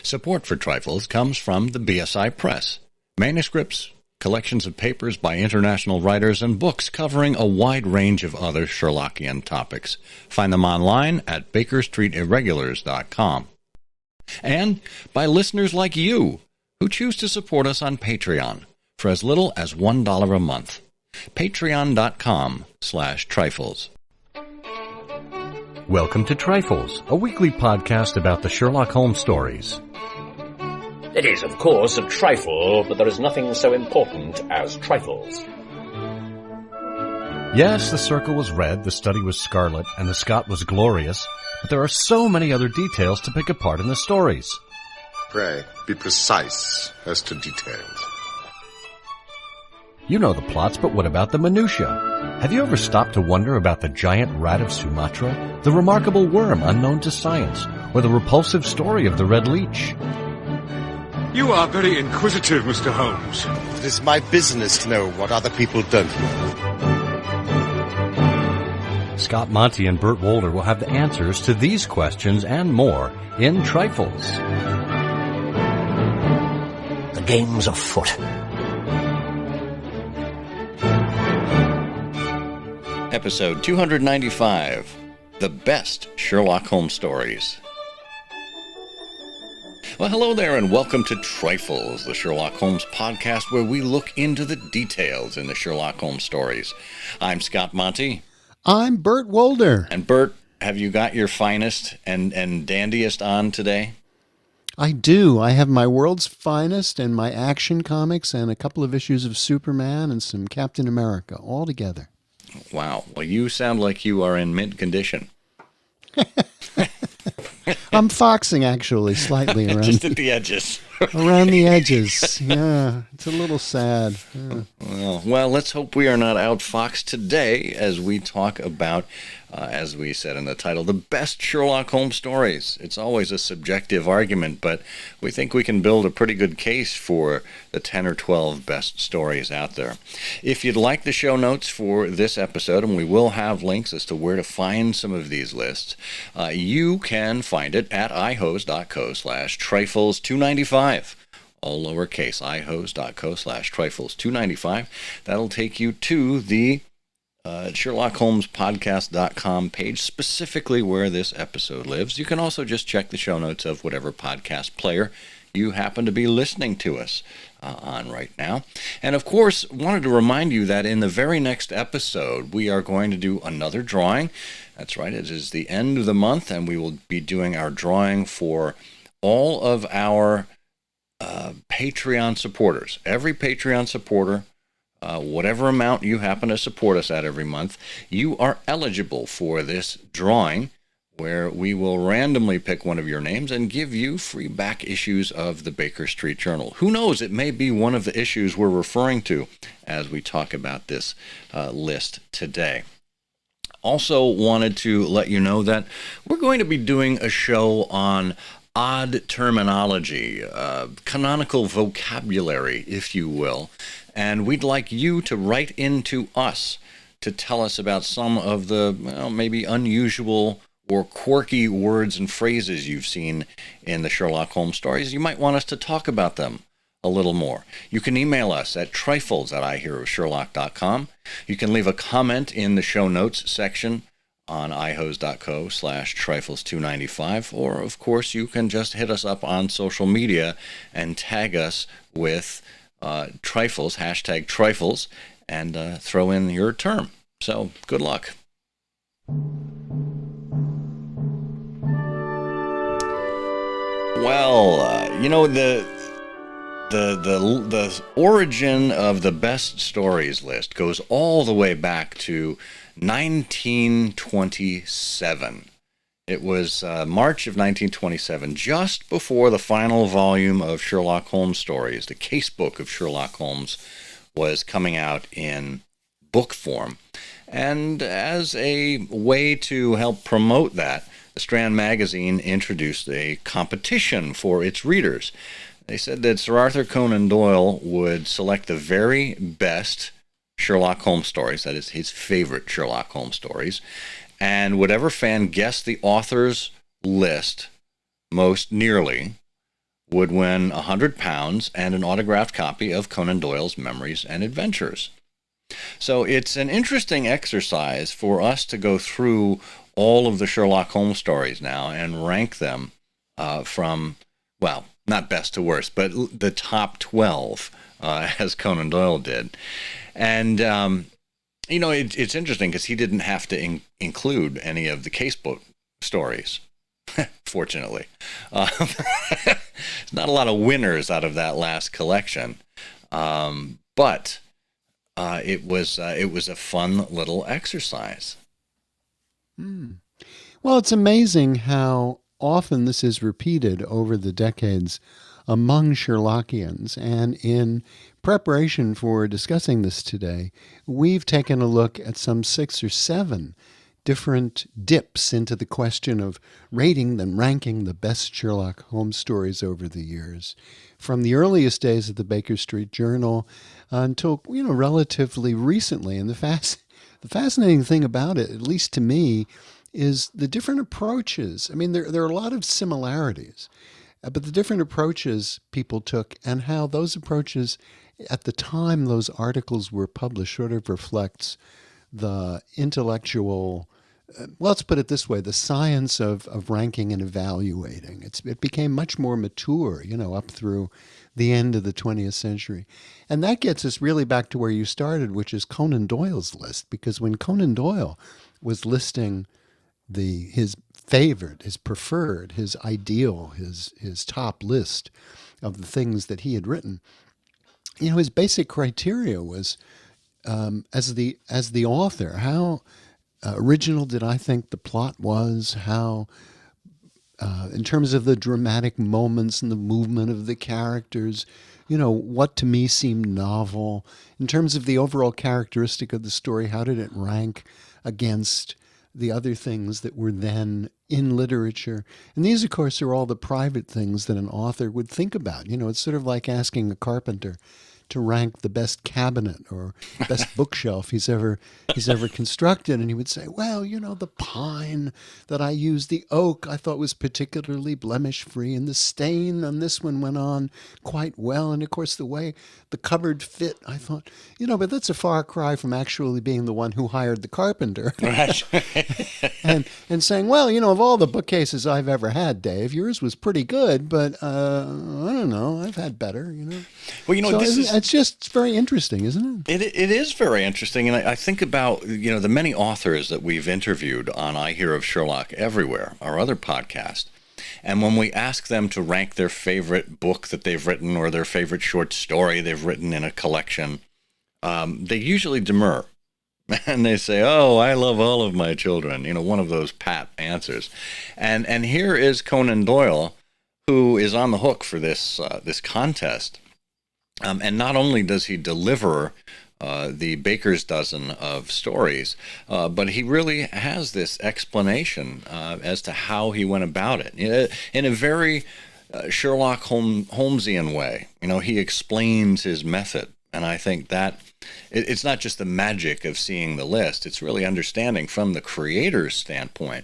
Support for Trifles comes from the BSI Press. Manuscripts, collections of papers by international writers, and books covering a wide range of other Sherlockian topics. Find them online at bakerstreetirregulars.com. And by listeners like you, who choose to support us on Patreon for as little as $1 a month. Patreon.com/trifles. Welcome to Trifles, a weekly podcast about the Sherlock Holmes stories. It is, of course, a trifle, but there is nothing so important as trifles. Yes, the circle was red, the study was scarlet, and the Scot was glorious, but there are so many other details to pick apart in the stories. Pray, be precise as to details. You know the plots, but what about the minutiae? Have you ever stopped to wonder about the giant rat of Sumatra, the remarkable worm unknown to science, or the repulsive story of the red leech? You are very inquisitive, Mr. Holmes. It is my business to know what other people don't know. Scott Monty and Burt Wolder will have the answers to these questions and more in Trifles. The game's afoot. Episode 295, The Best Sherlock Holmes Stories. Well, hello there, and welcome to Trifles, the Sherlock Holmes podcast where we look into the details in the Sherlock Holmes stories. I'm Scott Monty. I'm Burt Wolder. And Burt, have you got your finest and dandiest on today? I do. I have my world's finest and my Action Comics and a couple of issues of Superman and some Captain America all together. Wow. Well, you sound like you are in mint condition. I'm foxing, actually, slightly around. Just at the edges. Around the edges. Yeah, it's a little sad. Yeah. Well, let's hope we are not outfoxed today as we talk about, as we said in the title, the best Sherlock Holmes stories. It's always a subjective argument, but we think we can build a pretty good case for the 10 or 12 best stories out there. If you'd like the show notes for this episode, and we will have links as to where to find some of these lists, you can find it at ihose.co/trifles295. All lowercase, ihose.co/trifles295. That'll take you to the SherlockHolmesPodcast.com page, specifically where this episode lives. You can also just check the show notes of whatever podcast player you happen to be listening to us on right now. And of course, wanted to remind you that in the very next episode, we are going to do another drawing. That's right, it is the end of the month, and we will be doing our drawing for all of our Patreon supporters. Every Patreon supporter, whatever amount you happen to support us at every month, you are eligible for this drawing where we will randomly pick one of your names and give you free back issues of the Baker Street Journal. Who knows, it may be one of the issues we're referring to as we talk about this list today. Also wanted to let you know that we're going to be doing a show on odd terminology, canonical vocabulary, if you will, and we'd like you to write into us to tell us about some of the maybe unusual or quirky words and phrases you've seen in the Sherlock Holmes stories. You might want us to talk about them a little more. You can email us at trifles@iherosherlock.com. You can leave a comment in the show notes section on ihose.co/trifles295, or of course you can just hit us up on social media and tag us with trifles, hashtag trifles, and throw in your term. So good luck. Well, the origin of the best stories list goes all the way back to 1927. It was March of 1927, just before the final volume of Sherlock Holmes stories, the casebook of Sherlock Holmes, was coming out in book form. And as a way to help promote that, the Strand magazine introduced a competition for its readers. They said that Sir Arthur Conan Doyle would select the very best Sherlock Holmes stories, that is his favorite Sherlock Holmes stories, and whatever fan guessed the author's list most nearly would win £100 and an autographed copy of Conan Doyle's Memories and Adventures. So it's an interesting exercise for us to go through all of the Sherlock Holmes stories now and rank them from, well, not best to worst, but the top 12, as Conan Doyle did. And, it's interesting because he didn't have to include any of the casebook stories, fortunately. There's not a lot of winners out of that last collection, but it was a fun little exercise. Well, it's amazing how often this is repeated over the decades among Sherlockians. And in preparation for discussing this today, we've taken a look at some 6 or 7 different dips into the question of rating and ranking the best Sherlock Holmes stories over the years, from the earliest days of the Baker Street Journal until relatively recently. And the fascinating thing about it, at least to me, is the different approaches. I mean, there are a lot of similarities, but the different approaches people took and how those approaches, at the time those articles were published, sort of reflects the intellectual, let's put it this way, the science of ranking and evaluating. It became much more mature, up through the end of the 20th century. And that gets us really back to where you started, which is Conan Doyle's list, because when Conan Doyle was listing his favorite, his preferred, his ideal, his top list of the things that he had written, his basic criteria was, as the author, how original did I think the plot was, how in terms of the dramatic moments and the movement of the characters, what to me seemed novel. In terms of the overall characteristic of the story, how did it rank against the other things that were then in literature? And these, of course, are all the private things that an author would think about. It's sort of like asking a carpenter to rank the best cabinet or best bookshelf he's ever constructed, and he would say, well, the pine that I used, the oak, I thought was particularly blemish-free, and the stain on this one went on quite well, and of course the way the cupboard fit, I thought, but that's a far cry from actually being the one who hired the carpenter. Right. and saying, well, of all the bookcases I've ever had, Dave, yours was pretty good, but I don't know, I've had better, Well, so it's very interesting, isn't it? It is very interesting, and I think about the many authors that we've interviewed on I Hear of Sherlock Everywhere, our other podcast, and when we ask them to rank their favorite book that they've written or their favorite short story they've written in a collection, they usually demur, and they say, "Oh, I love all of my children," one of those pat answers, and here is Conan Doyle, who is on the hook for this contest. And not only does he deliver the baker's dozen of stories, but he really has this explanation as to how he went about it in a very Sherlock Holmesian way. He explains his method, and I think that it's not just the magic of seeing the list, it's really understanding from the creator's standpoint,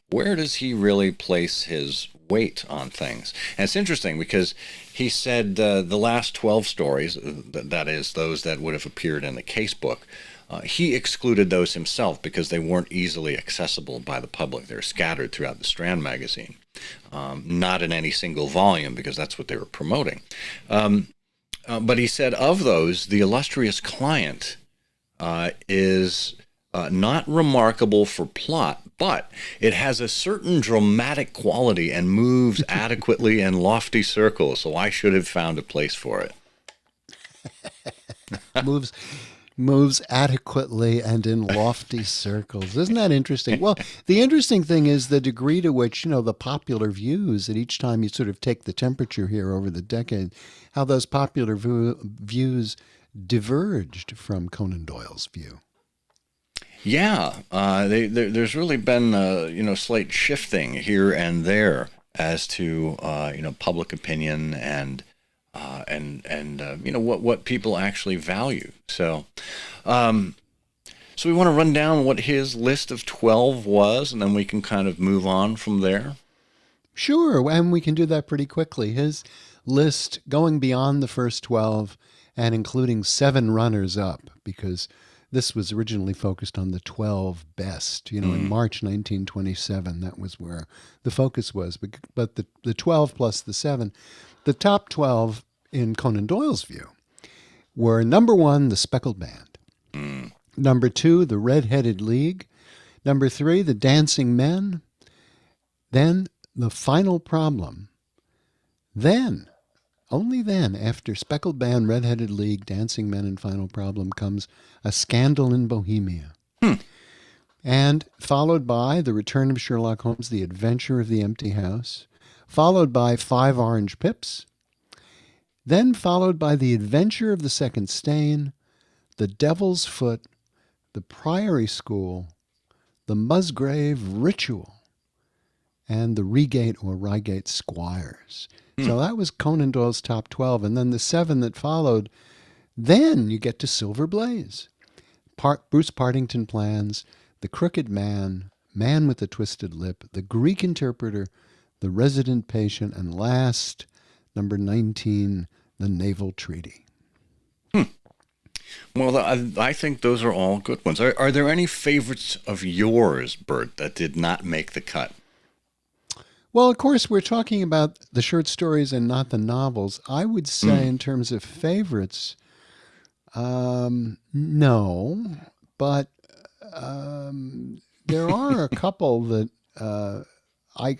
where does he really place his weight on things? And it's interesting because he said the last 12 stories, that is, those that would have appeared in the casebook, he excluded those himself because they weren't easily accessible by the public. They're scattered throughout the Strand magazine, not in any single volume because that's what they were promoting. But he said of those, The Illustrious Client is not remarkable for plot, but it has a certain dramatic quality and moves adequately in lofty circles, so I should have found a place for it. moves adequately and in lofty circles. Isn't that interesting? Well, the interesting thing is the degree to which, the popular views, that each time you sort of take the temperature here over the decade, how those popular views diverged from Conan Doyle's view. Yeah, there's really been slight shifting here and there as to public opinion and what people actually value. So we want to run down what his list of 12 was, and then we can kind of move on from there. Sure, and we can do that pretty quickly. His list going beyond the first 12 and including 7 runners up, because this was originally focused on the 12 best. In March 1927, that was where the focus was. But the 12 plus the 7, the top 12 in Conan Doyle's view were number 1, the Speckled Band. Number 2, the Red-Headed League. Number 3, the Dancing Men. Then the Final Problem. Then, only then, after Speckled Band, Red-Headed League, Dancing Men, and Final Problem, comes A Scandal in Bohemia. And followed by The Return of Sherlock Holmes, The Adventure of the Empty House. Followed by 5 Orange Pips. Then followed by The Adventure of the Second Stain, The Devil's Foot, The Priory School, The Musgrave Ritual, and The Reigate Squires. So that was Conan Doyle's top 12. And then the 7 that followed, then you get to Silver Blaze. Bruce Partington Plans, The Crooked Man, Man with the Twisted Lip, The Greek Interpreter, The Resident Patient, and last, number 19, The Naval Treaty. Well, I think those are all good ones. Are there any favorites of yours, Bert, that did not make the cut? Well, of course, we're talking about the short stories and not the novels. I would say in terms of favorites, no, but there are a couple that I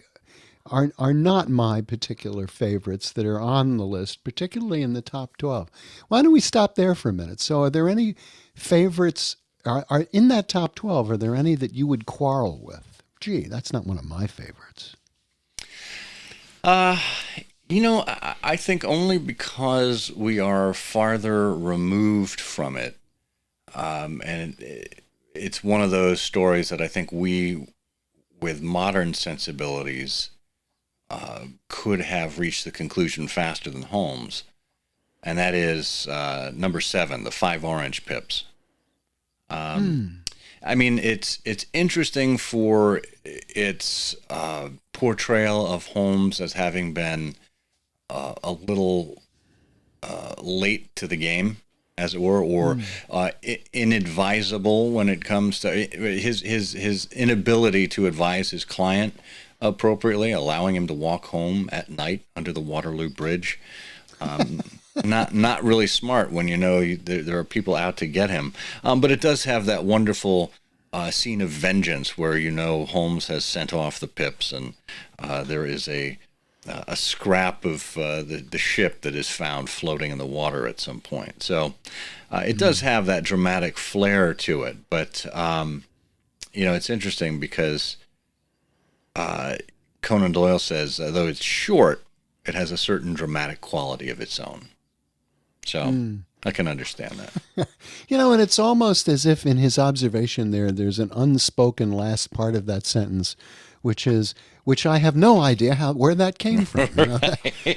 are not my particular favorites that are on the list, particularly in the top 12. Why don't we stop there for a minute? So are there any favorites, are in that top 12, are there any that you would quarrel with? Gee, that's not one of my favorites. I think only because we are farther removed from it. And it's one of those stories that I think we, with modern sensibilities, could have reached the conclusion faster than Holmes. And that is number 7, the 5 Orange Pips. I mean, it's interesting for its portrayal of Holmes as having been a little late to the game, as it were, or inadvisable when it comes to his inability to advise his client appropriately, allowing him to walk home at night under the Waterloo Bridge. Not really smart when you know there are people out to get him. But it does have that wonderful scene of vengeance where Holmes has sent off the Pips, and there is a scrap of the ship that is found floating in the water at some point. So it does have that dramatic flair to it. But it's interesting because Conan Doyle says, though it's short, it has a certain dramatic quality of its own. So I can understand that. And it's almost as if in his observation there's an unspoken last part of that sentence, which I have no idea where that came from,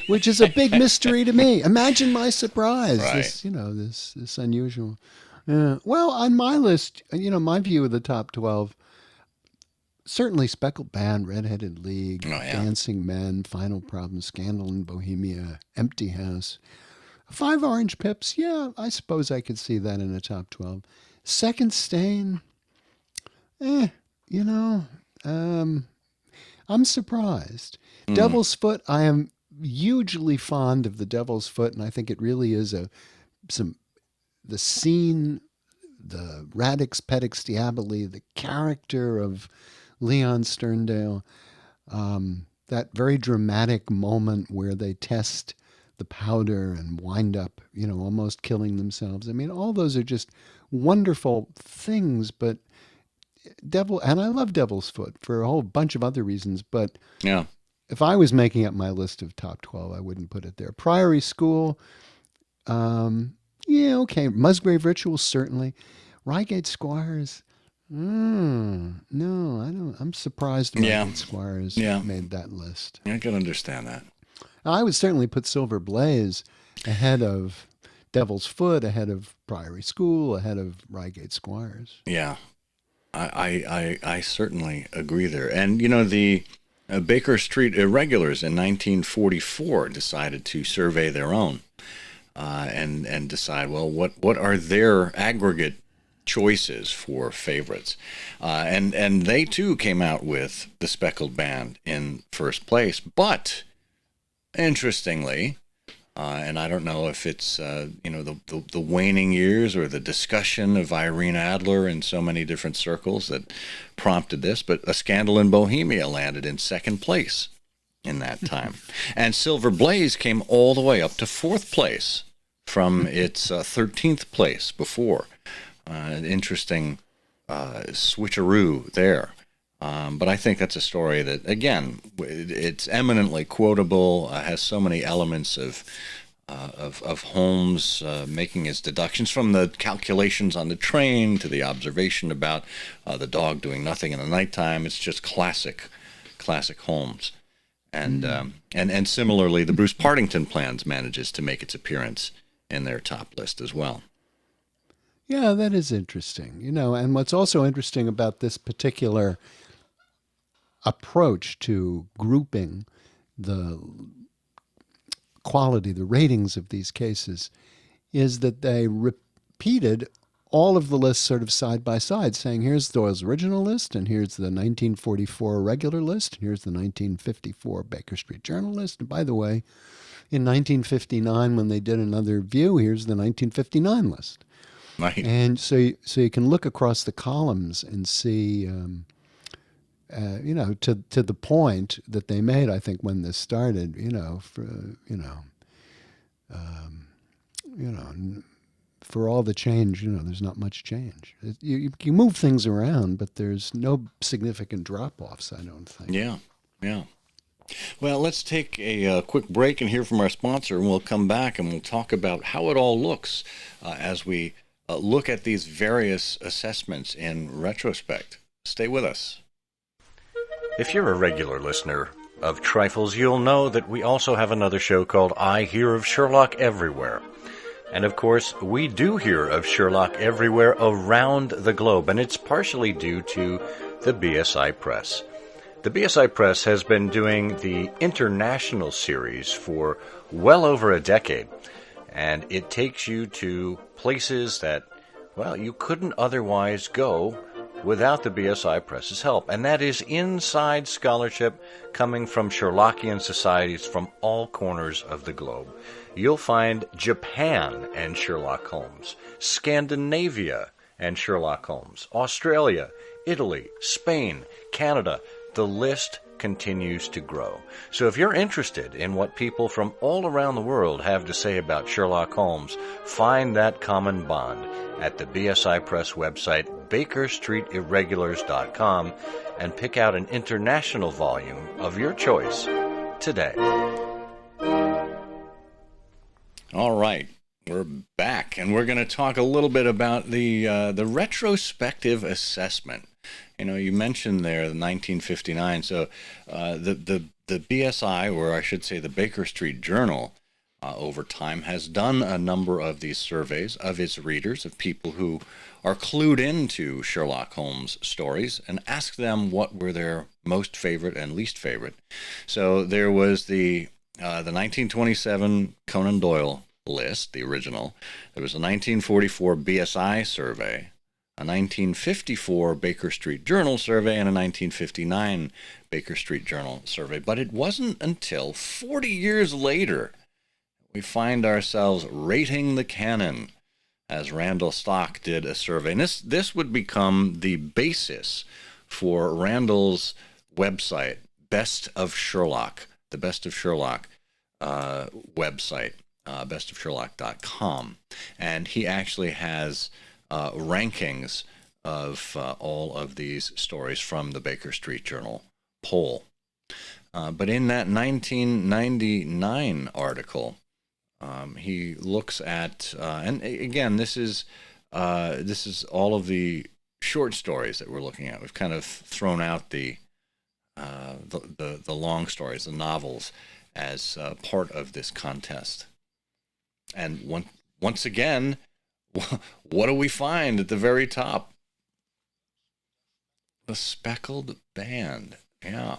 which is a big mystery to me. Imagine my surprise, right. this unusual. Well, on my list, my view of the top 12, certainly Speckled Band, Red-Headed League, Dancing Men, Final Problem, Scandal in Bohemia, Empty House. 5 Orange Pips, yeah, I suppose I could see that in a top 12. Second Stain, I'm surprised. Devil's Foot, I am hugely fond of the Devil's Foot, and I think it really is the scene, the Radix Pedix Diaboli, the character of Leon Sterndale, that very dramatic moment where they test the powder and wind up, almost killing themselves. I mean, all those are just wonderful things, but and I love Devil's Foot for a whole bunch of other reasons, but if I was making up my list of top 12, I wouldn't put it there. Priory School, okay. Musgrave Ritual, certainly. Reigate Squires, no, I don't. I'm surprised Reigate Squires made that list. I can understand that. I would certainly put Silver Blaze ahead of Devil's Foot, ahead of Priory School, ahead of Reigate Squires. Yeah, I certainly agree there. And the Baker Street irregulars in 1944 decided to survey their own and decide, well, what are their aggregate choices for favorites? And they too came out with the Speckled Band in first place. But interestingly, and I don't know if it's the waning years or the discussion of Irene Adler in so many different circles that prompted this, but A Scandal in Bohemia landed in second place in that time. And Silver Blaze came all the way up to fourth place from its 13th place before. An interesting switcheroo there. But I think that's a story that, again, it's eminently quotable, has so many elements of Holmes making his deductions, from the calculations on the train to the observation about the dog doing nothing in the nighttime. It's just classic Holmes. And similarly, the Bruce Partington Plans manages to make its appearance in their top list as well. Yeah, that is interesting. And what's also interesting about this particular approach to grouping the quality, the ratings of these cases, is that they repeated all of the lists sort of side by side, saying here's Doyle's original list, and here's the 1944 regular list, and here's the 1954 Baker Street Journal list. And by the way, in 1959, when they did another view, here's the 1959 list. Right. And so you can look across the columns and see, to the point that they made, I think, when this started, for all the change, there's not much change. You move things around, but there's no significant drop-offs, I don't think. Yeah. Well, let's take a quick break and hear from our sponsor, and we'll come back and we'll talk about how it all looks as we look at these various assessments in retrospect. Stay with us. If you're a regular listener of Trifles, you'll know that we also have another show called I Hear of Sherlock Everywhere. And of course, we do hear of Sherlock everywhere around the globe, and it's partially due to the BSI Press. The BSI Press has been doing the international series for well over a decade, and it takes you to places that, well, you couldn't otherwise go without the BSI Press's help. And that is inside scholarship coming from Sherlockian societies from all corners of the globe. You'll find Japan and Sherlock Holmes, Scandinavia and Sherlock Holmes, Australia, Italy, Spain, Canada. The list continues to grow. So if you're interested in what people from all around the world have to say about Sherlock Holmes, find that common bond at the BSI Press website, bakerstreetirregulars.com, and pick out an international volume of your choice today. All right, we're back, and we're going to talk a little bit about the retrospective assessment. You mentioned there the 1959. So the BSI, or I should say the Baker Street Journal, over time has done a number of these surveys of its readers, of people who are clued into Sherlock Holmes stories, and asked them what were their most favorite and least favorite. So there was the 1927 Conan Doyle list, the original. There was a 1944 BSI survey, a 1954 Baker Street Journal survey, and a 1959 Baker Street Journal survey. But it wasn't until 40 years later we find ourselves rating the canon, as Randall Stock did a survey. And this would become the basis for Randall's website, Best of Sherlock, the Best of Sherlock website, bestofsherlock.com. And he actually has rankings of all of these stories from the Baker Street Journal poll. But in that 1999 article, he looks at, and again, this is all of the short stories that we're looking at. We've kind of thrown out the long stories, the novels, as part of this contest. And once again, what do we find at the very top? The Speckled Band. Yeah.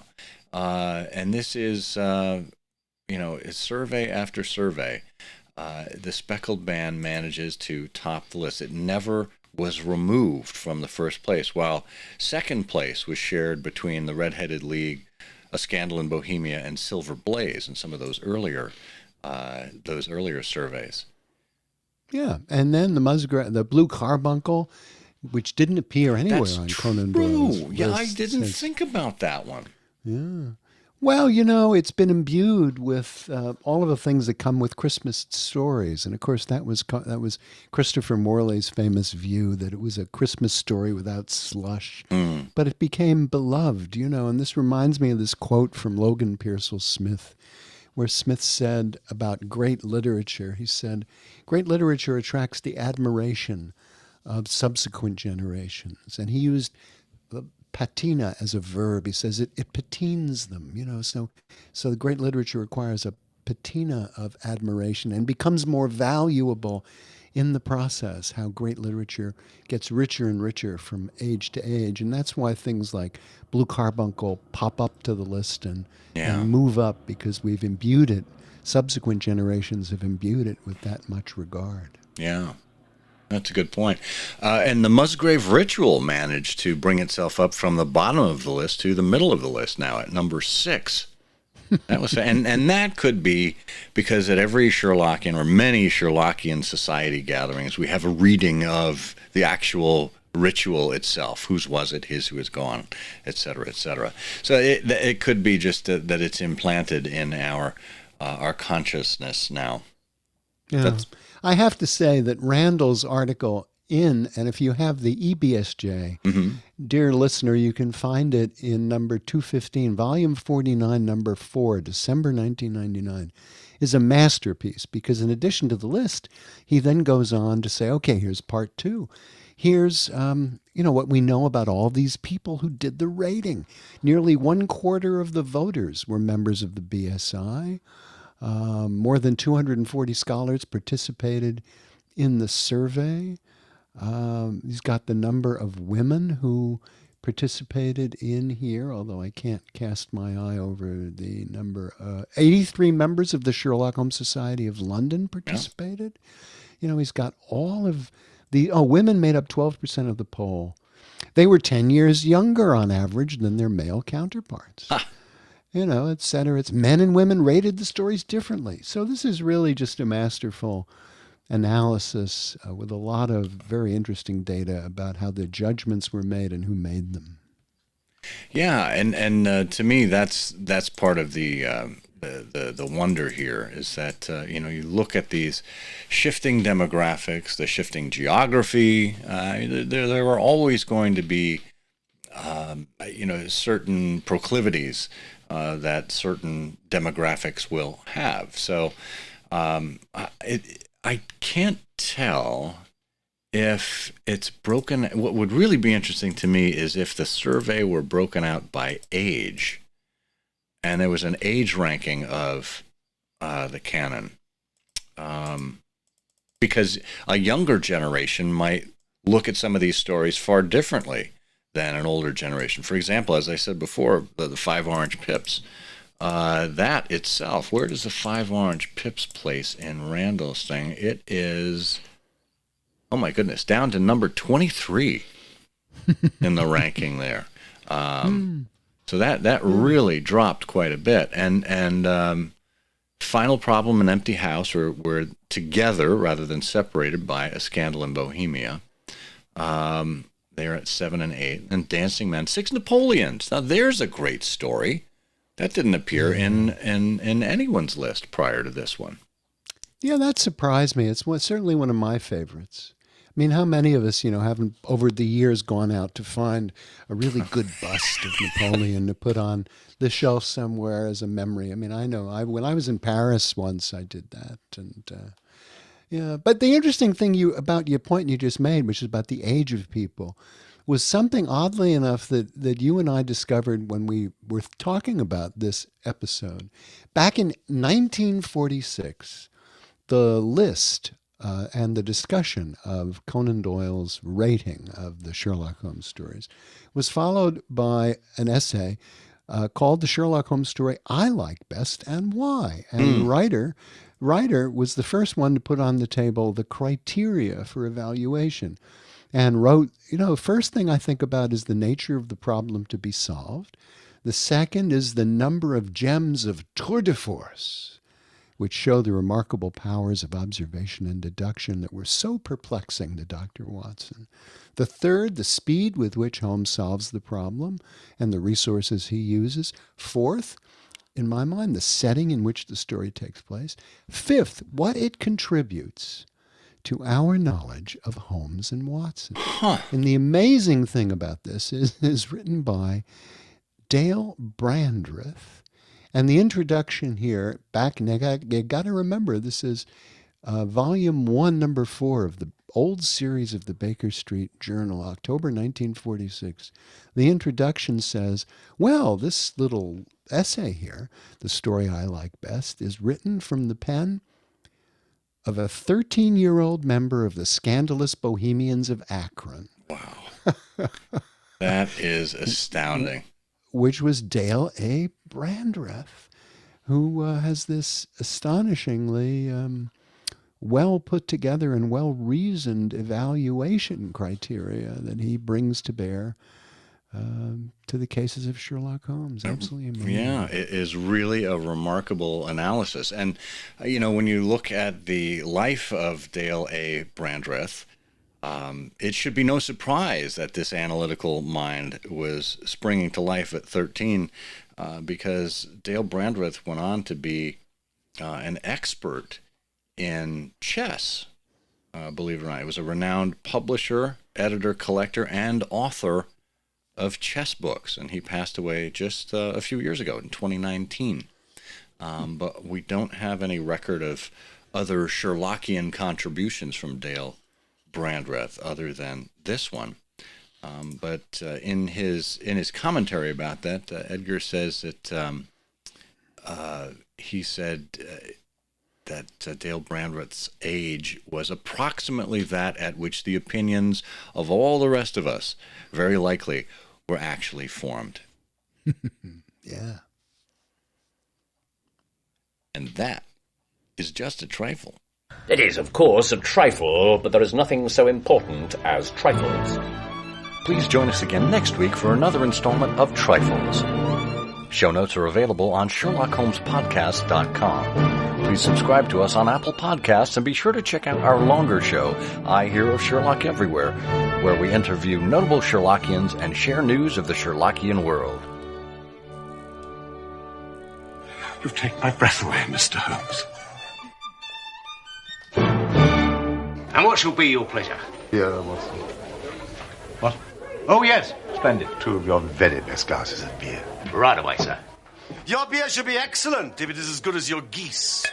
And this is, is survey after survey. The Speckled Band manages to top the list. It never was removed from the first place, while second place was shared between the Red-Headed League, A Scandal in Bohemia, and Silver Blaze in some of those earlier surveys. Yeah, and then the Blue Carbuncle, which didn't appear anywhere That's on true. Conan Doyle's Yeah, I list didn't since. think about that one. Yeah. Well, it's been imbued with all of the things that come with Christmas stories, and of course that was Christopher Morley's famous view that it was a Christmas story without slush, but it became beloved, and this reminds me of this quote from Logan Pearsall Smith, where Smith said about great literature. He said, "Great literature attracts the admiration of subsequent generations," and he used patina as a verb. He says it patines them, so the great literature requires a patina of admiration and becomes more valuable in the process. How great literature gets richer and richer from age to age, and that's why things like Blue Carbuncle pop up to the list and move up, because we've imbued it. Subsequent generations have imbued it with that much regard. Yeah. That's a good point. And the Musgrave Ritual managed to bring itself up from the bottom of the list to the middle of the list now at number 6. That was and that could be because at every Sherlockian or many Sherlockian society gatherings, we have a reading of the actual ritual itself. Whose was it? His who is gone, etc., etc. So it could be just that it's implanted in our consciousness now. Yeah. I have to say that Randall's article and if you have the EBSJ, dear listener, you can find it in number 215, volume 49, number 4, December 1999, is a masterpiece, because in addition to the list, he then goes on to say, okay, here's part 2. Here's, what we know about all these people who did the rating. Nearly 1/4 of the voters were members of the BSI. More than 240 scholars participated in the survey. He's got the number of women who participated in here, although I can't cast my eye over the number. 83 members of the Sherlock Holmes Society of London participated. He's got all of the... women made up 12% of the poll. They were 10 years younger on average than their male counterparts. Et cetera. It's men and women rated the stories differently. So this is really just a masterful analysis with a lot of very interesting data about how the judgments were made and who made them. Yeah, and to me, that's part of the wonder here is that you look at these shifting demographics, the shifting geography. There are always going to be certain proclivities that certain demographics will have. So I can't tell if it's broken. What would really be interesting to me is if the survey were broken out by age, and there was an age ranking of the canon, because a younger generation might look at some of these stories far differently than an older generation. For example, as I said before, the 5 Orange Pips. That itself, where does the 5 Orange Pips place in Randall's thing? It is, oh my goodness, down to number 23 in the ranking there. So that really dropped quite a bit. And Final Problem and Empty House were together rather than separated by A Scandal in Bohemia. They're at 7 and 8. And Dancing Men, 6 Napoleons. Now there's a great story. That didn't appear in anyone's list prior to this one. Yeah, that surprised me. It's certainly one of my favorites. I mean, how many of us, haven't over the years gone out to find a really good bust of Napoleon to put on the shelf somewhere as a memory? I mean, I know when I was in Paris once, I did that. And yeah, but the interesting thing about your point you just made, which is about the age of people, was something oddly enough that you and I discovered when we were talking about this episode. Back in 1946, the list and the discussion of Conan Doyle's rating of the Sherlock Holmes stories was followed by an essay called the Sherlock Holmes story I like best and why. And the writer was the first one to put on the table the criteria for evaluation and wrote, first thing I think about is the nature of the problem to be solved. The second is the number of gems of tour de force, which show the remarkable powers of observation and deduction that were so perplexing to Dr. Watson. The third, the speed with which Holmes solves the problem and the resources he uses. Fourth, in my mind, the setting in which the story takes place. Fifth, what it contributes to our knowledge of Holmes and Watson. And the amazing thing about this is written by Dale Brandreth. And the introduction here, you got to remember, this is volume 1, number 4 of the old series of the Baker Street Journal, October 1946. The introduction says, well, this little essay here, The Story I Like Best, is written from the pen of a 13-year-old member of the Scandalous Bohemians of Akron. Wow. That is astounding. Which was Dale A. Brandreth, who has this astonishingly well put together and well reasoned evaluation criteria that he brings to bear to the cases of Sherlock Holmes. Absolutely amazing. Yeah, it is really a remarkable analysis. And, when you look at the life of Dale A. Brandreth, it should be no surprise that this analytical mind was springing to life at 13, because Dale Brandreth went on to be an expert in chess, believe it or not. He was a renowned publisher, editor, collector, and author of chess books, and he passed away just a few years ago in 2019. But we don't have any record of other Sherlockian contributions from Dale Brandreth other than this one. But in his commentary about that, Edgar says that he said that Dale Brandreth's age was approximately that at which the opinions of all the rest of us very likely were actually formed. Yeah. And that is just a trifle. It is, of course, a trifle, but there is nothing so important as trifles. Please join us again next week for another installment of Trifles. Show notes are available on SherlockHolmesPodcast.com. Please subscribe to us on Apple Podcasts and be sure to check out our longer show, I Hear of Sherlock Everywhere, where we interview notable Sherlockians and share news of the Sherlockian world. You've taken my breath away, Mr. Holmes. And what shall be your pleasure? Here, Watson. What? Oh, yes. Splendid. 2 of your very best glasses of beer. Right away, sir. Your beer should be excellent if it is as good as your geese.